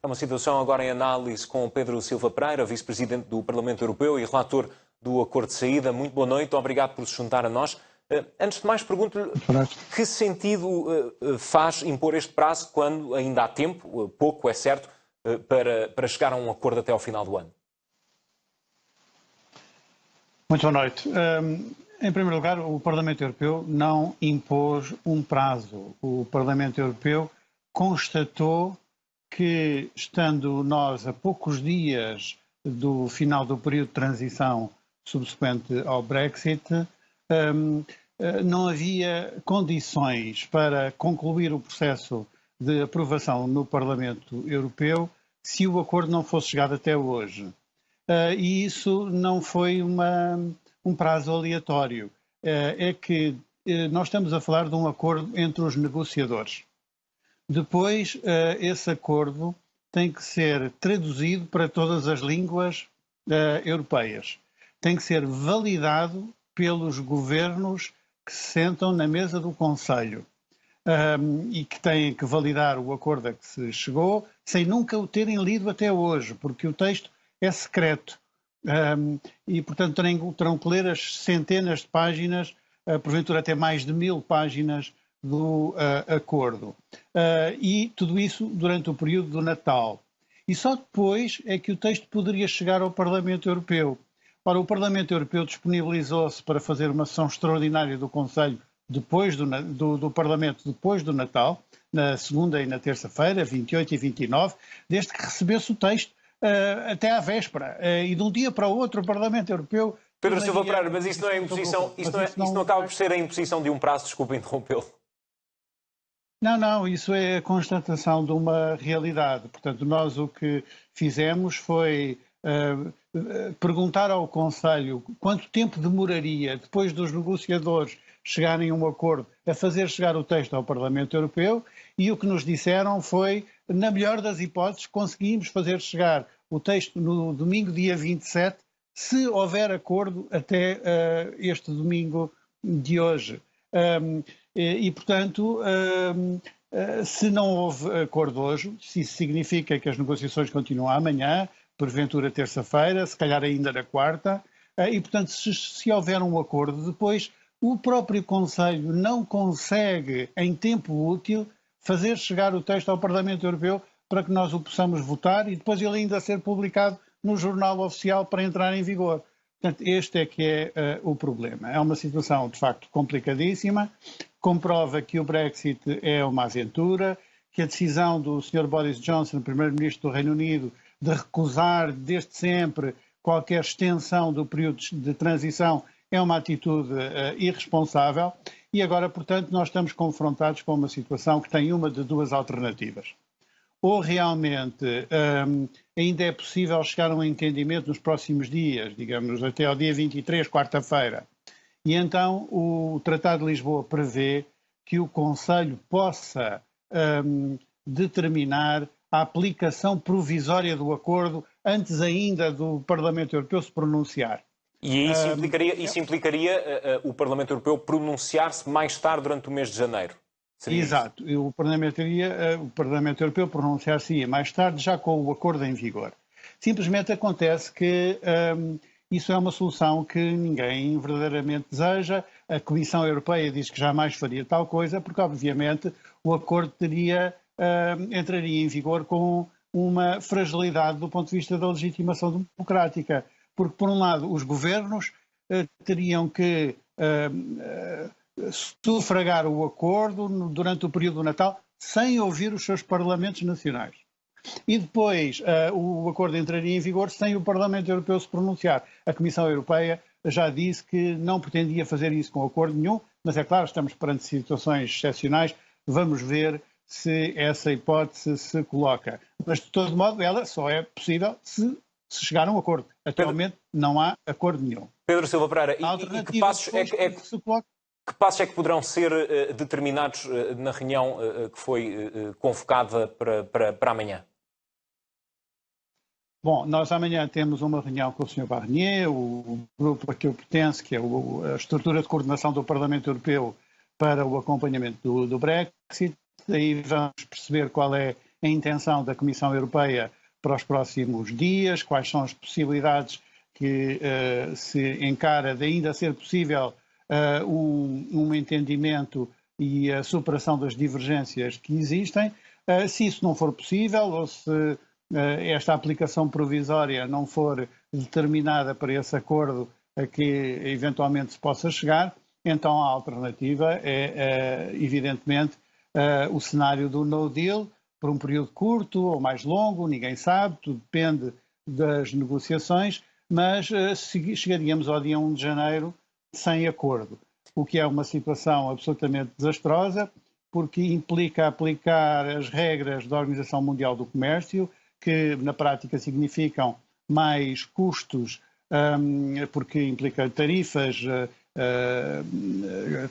É uma situação agora em análise com o Pedro Silva Pereira, vice-presidente do Parlamento Europeu e relator do Acordo de Saída. Muito boa noite, obrigado por se juntar a nós. Antes de mais, pergunto-lhe que sentido faz impor este prazo quando ainda há tempo, pouco é certo, para chegar a um acordo até ao final do ano? Muito boa noite. Em primeiro lugar, o Parlamento Europeu não impôs um prazo. O Parlamento Europeu constatou que, estando nós a poucos dias do final do período de transição subsequente ao Brexit, não havia condições para concluir o processo de aprovação no Parlamento Europeu se o acordo não fosse chegado até hoje. E isso não foi um prazo aleatório. É que nós estamos a falar de um acordo entre os negociadores. Depois, esse acordo tem que ser traduzido para todas as línguas europeias. Tem que ser validado pelos governos que se sentam na mesa do Conselho e que têm que validar o acordo a que se chegou, sem nunca o terem lido até hoje, porque o texto é secreto. E, portanto, terão que ler as centenas de páginas, porventura até mais de 1000 páginas do acordo. E tudo isso durante o período do Natal. E só depois é que o texto poderia chegar ao Parlamento Europeu. Ora, o Parlamento Europeu disponibilizou-se para fazer uma sessão extraordinária do Conselho depois do Parlamento depois do Natal, na segunda e na terça-feira, 28 e 29, desde que recebesse o texto até à véspera. E de um dia para o outro o Parlamento Europeu... Pedro Silva Pereira, mas isso não é imposição, isso não acaba por ser a imposição de um prazo, desculpa interrompê-lo. Não, isso é a constatação de uma realidade. Portanto, nós o que fizemos foi perguntar ao Conselho quanto tempo demoraria, depois dos negociadores chegarem a um acordo, a fazer chegar o texto ao Parlamento Europeu, e o que nos disseram foi, na melhor das hipóteses, conseguimos fazer chegar o texto no domingo, dia 27, se houver acordo até este domingo de hoje. Portanto, se não houve acordo hoje, se isso significa que as negociações continuam amanhã, porventura terça-feira, se calhar ainda na quarta, e portanto, se houver um acordo depois, o próprio Conselho não consegue, em tempo útil, fazer chegar o texto ao Parlamento Europeu para que nós o possamos votar e depois ele ainda ser publicado no Jornal Oficial para entrar em vigor. Portanto, este é que é o problema. É uma situação, de facto, complicadíssima, comprova que o Brexit é uma aventura, que a decisão do Sr. Boris Johnson, Primeiro-Ministro do Reino Unido, de recusar desde sempre qualquer extensão do período de transição é uma atitude irresponsável e agora, portanto, nós estamos confrontados com uma situação que tem uma de duas alternativas. Ou realmente ainda é possível chegar a um entendimento nos próximos dias, digamos até ao dia 23, quarta-feira, e então o Tratado de Lisboa prevê que o Conselho possa determinar a aplicação provisória do acordo antes ainda do Parlamento Europeu se pronunciar. E isso implicaria o Parlamento Europeu pronunciar-se mais tarde durante o mês de janeiro? Exato. E o Parlamento Europeu pronunciar-se-ia mais tarde, já com o acordo em vigor. Simplesmente acontece que isso é uma solução que ninguém verdadeiramente deseja. A Comissão Europeia diz que jamais faria tal coisa, porque, obviamente, o acordo entraria em vigor com uma fragilidade do ponto de vista da legitimação democrática. Porque, por um lado, os governos teriam que sufragar o acordo durante o período do Natal sem ouvir os seus parlamentos nacionais. E depois o acordo entraria em vigor sem o Parlamento Europeu se pronunciar. A Comissão Europeia já disse que não pretendia fazer isso com acordo nenhum, mas é claro, estamos perante situações excepcionais, vamos ver se essa hipótese se coloca. Mas, de todo modo, ela só é possível se chegar a um acordo. Atualmente não há acordo nenhum. Pedro Silva Pereira, e que passos é que poderão ser determinados na reunião que foi convocada para amanhã? Bom, nós amanhã temos uma reunião com o Sr. Barnier, o grupo a que eu pertenço, que é a estrutura de coordenação do Parlamento Europeu para o acompanhamento do Brexit. Aí vamos perceber qual é a intenção da Comissão Europeia para os próximos dias, quais são as possibilidades que se encara de ainda ser possível um entendimento e a superação das divergências que existem. Se isso não for possível, ou se esta aplicação provisória não for determinada para esse acordo a que eventualmente se possa chegar, então a alternativa é, evidentemente, o cenário do no deal, por um período curto ou mais longo, ninguém sabe, tudo depende das negociações, mas chegaríamos ao dia 1 de janeiro sem acordo, o que é uma situação absolutamente desastrosa, porque implica aplicar as regras da Organização Mundial do Comércio, que na prática significam mais custos, porque implica tarifas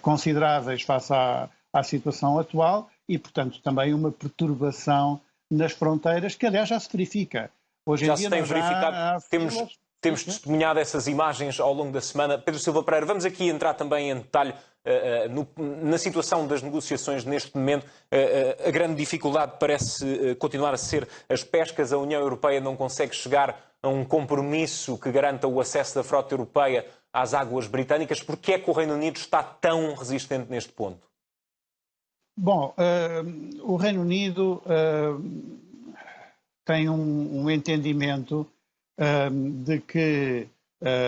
consideráveis face à situação atual e, portanto, também uma perturbação nas fronteiras, que aliás já se verifica. Hoje em dia se tem verificado, temos testemunhado essas imagens ao longo da semana. Pedro Silva Pereira, vamos aqui entrar também em detalhe na situação das negociações neste momento. A grande dificuldade parece continuar a ser as pescas. A União Europeia não consegue chegar a um compromisso que garanta o acesso da frota europeia às águas britânicas. Por que é que o Reino Unido está tão resistente neste ponto? Bom, o Reino Unido tem um entendimento de que,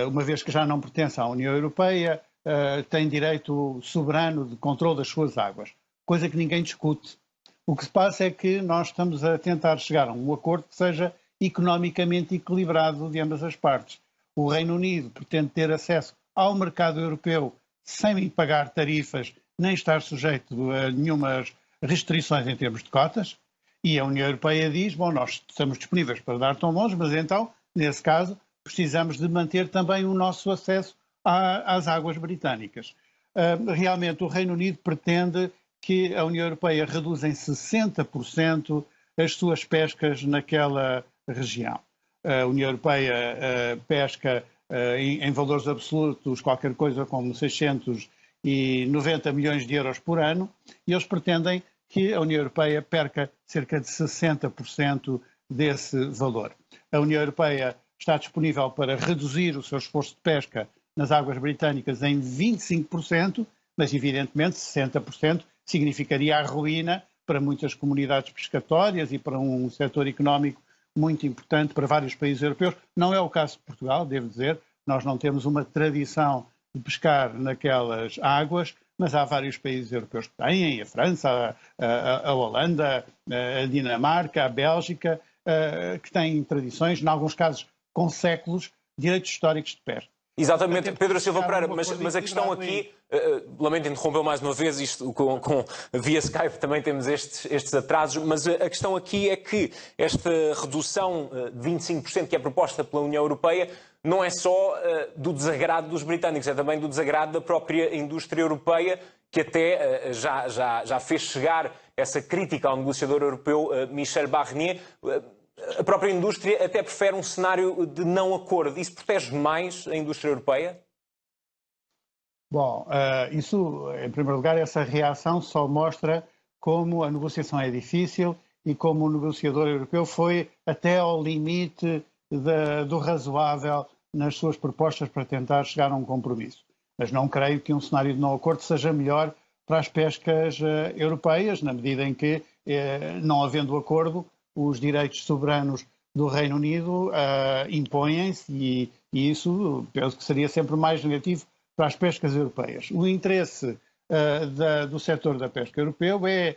uma vez que já não pertence à União Europeia, tem direito soberano de controle das suas águas, coisa que ninguém discute. O que se passa é que nós estamos a tentar chegar a um acordo que seja economicamente equilibrado de ambas as partes. O Reino Unido pretende ter acesso ao mercado europeu sem pagar tarifas, nem estar sujeito a nenhumas restrições em termos de cotas, e a União Europeia diz, bom, nós estamos disponíveis para dar tão longe, mas então, nesse caso, precisamos de manter também o nosso acesso às águas britânicas. Realmente o Reino Unido pretende que a União Europeia reduza em 60% as suas pescas naquela região. A União Europeia pesca em valores absolutos qualquer coisa como 690 milhões de euros por ano, e eles pretendem que a União Europeia perca cerca de 60% desse valor. A União Europeia está disponível para reduzir o seu esforço de pesca nas águas britânicas em 25%, mas evidentemente 60% significaria a ruína para muitas comunidades pescatórias e para um setor económico muito importante para vários países europeus. Não é o caso de Portugal, devo dizer, nós não temos uma tradição de pescar naquelas águas, mas há vários países europeus que têm, a França, a Holanda, a Dinamarca, a Bélgica, que têm tradições, em alguns casos com séculos, direitos históricos de pesca. Exatamente, Pedro Silva Pereira, mas a questão aqui, lamento interrompê-lo mais uma vez, isto via Skype também temos estes atrasos, mas a questão aqui é que esta redução de 25% que é proposta pela União Europeia não é só do desagrado dos britânicos, é também do desagrado da própria indústria europeia, que até já fez chegar essa crítica ao negociador europeu Michel Barnier. A própria indústria até prefere um cenário de não acordo. Isso protege mais a indústria europeia? Bom, isso, em primeiro lugar, essa reação só mostra como a negociação é difícil e como o negociador europeu foi até ao limite do razoável nas suas propostas para tentar chegar a um compromisso. Mas não creio que um cenário de não acordo seja melhor para as pescas europeias, na medida em que, não havendo acordo, os direitos soberanos do Reino Unido impõem-se e isso penso que seria sempre mais negativo para as pescas europeias. O interesse do setor da pesca europeu é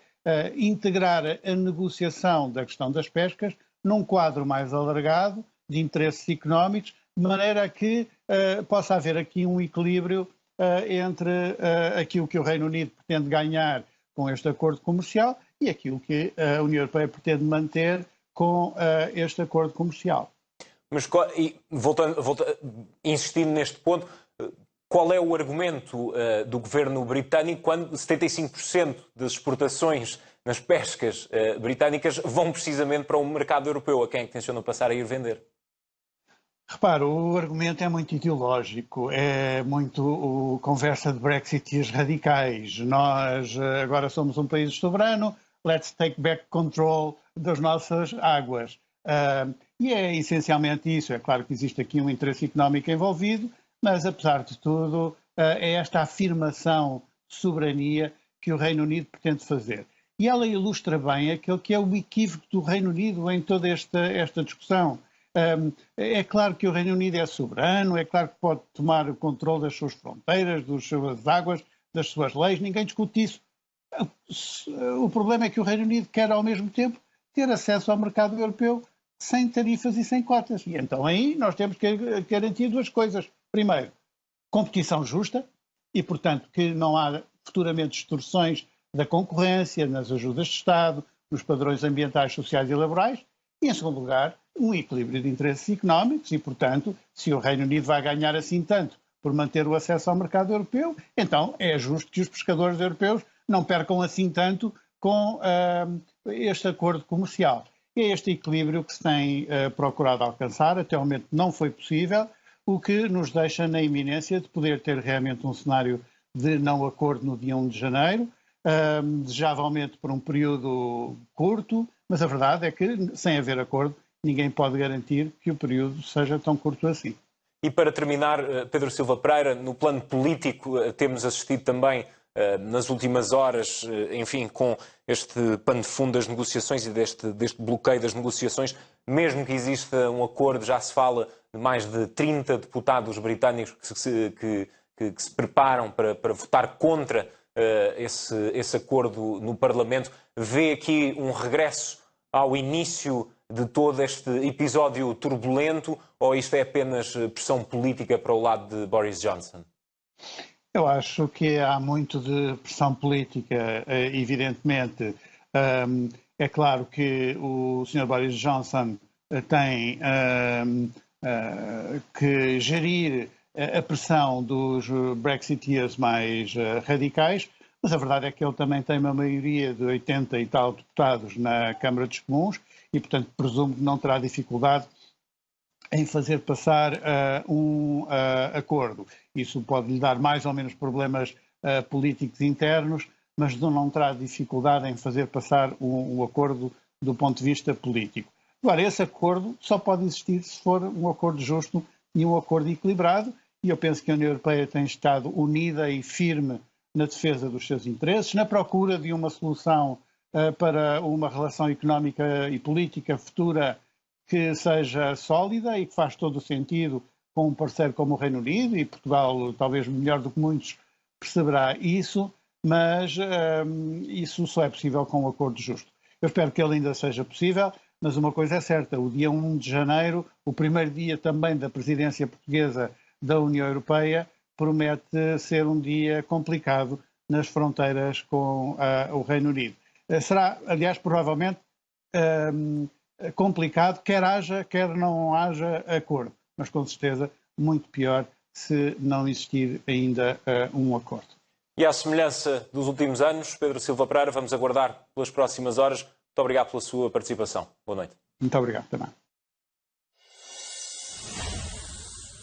integrar a negociação da questão das pescas num quadro mais alargado de interesses económicos, de maneira a que possa haver aqui um equilíbrio entre aquilo que o Reino Unido pretende ganhar com este acordo comercial e aquilo que a União Europeia pretende manter com este acordo comercial. Mas, insistindo neste ponto, qual é o argumento do governo britânico quando 75% das exportações nas pescas britânicas vão precisamente para o mercado europeu? A quem é que tencionam passar a ir vender? Repara, o argumento é muito ideológico, é muito conversa de Brexit e os radicais. Nós agora somos um país soberano, let's take back control das nossas águas. E é essencialmente isso. É claro que existe aqui um interesse económico envolvido, mas, apesar de tudo, é esta afirmação de soberania que o Reino Unido pretende fazer. E ela ilustra bem aquele que é o equívoco do Reino Unido em toda esta discussão. É claro que o Reino Unido é soberano, é claro que pode tomar o controle das suas fronteiras, das suas águas, das suas leis, ninguém discute isso. O problema é que o Reino Unido quer, ao mesmo tempo, ter acesso ao mercado europeu sem tarifas e sem cotas. E então aí nós temos que garantir duas coisas. Primeiro, competição justa e, portanto, que não há futuramente distorções da concorrência, nas ajudas de Estado, nos padrões ambientais, sociais e laborais. E, em segundo lugar, um equilíbrio de interesses económicos e, portanto, se o Reino Unido vai ganhar assim tanto por manter o acesso ao mercado europeu, então é justo que os pescadores europeus não percam assim tanto com este acordo comercial. É este equilíbrio que se tem procurado alcançar, até o momento não foi possível, o que nos deixa na iminência de poder ter realmente um cenário de não acordo no dia 1 de janeiro, desejavelmente por um período curto, mas a verdade é que, sem haver acordo, ninguém pode garantir que o período seja tão curto assim. E para terminar, Pedro Silva Pereira, no plano político temos assistido também nas últimas horas, enfim, com este pano de fundo das negociações e deste bloqueio das negociações, mesmo que exista um acordo, já se fala de mais de 30 deputados britânicos que se preparam para votar contra esse acordo no Parlamento. Vê aqui um regresso ao início de todo este episódio turbulento, ou isto é apenas pressão política para o lado de Boris Johnson? Eu acho que há muito de pressão política, evidentemente. É claro que o Sr. Boris Johnson tem que gerir a pressão dos Brexiteers mais radicais, mas a verdade é que ele também tem uma maioria de 80 e tal deputados na Câmara dos Comuns e, portanto, presumo que não terá dificuldade em fazer passar um acordo. Isso pode lhe dar mais ou menos problemas políticos internos, mas não terá dificuldade em fazer passar um acordo do ponto de vista político. Agora, esse acordo só pode existir se for um acordo justo e um acordo equilibrado, e eu penso que a União Europeia tem estado unida e firme na defesa dos seus interesses, na procura de uma solução para uma relação económica e política futura que seja sólida e que faz todo o sentido com um parceiro como o Reino Unido, e Portugal, talvez melhor do que muitos, perceberá isso, mas isso só é possível com um acordo justo. Eu espero que ele ainda seja possível, mas uma coisa é certa, o dia 1 de janeiro, o primeiro dia também da presidência portuguesa da União Europeia, promete ser um dia complicado nas fronteiras com o Reino Unido. Será, aliás, provavelmente complicado, quer haja, quer não haja acordo, mas com certeza muito pior se não existir ainda um acordo. E à semelhança dos últimos anos, Pedro Silva Pereira, vamos aguardar pelas próximas horas. Muito obrigado pela sua participação. Boa noite. Muito obrigado também.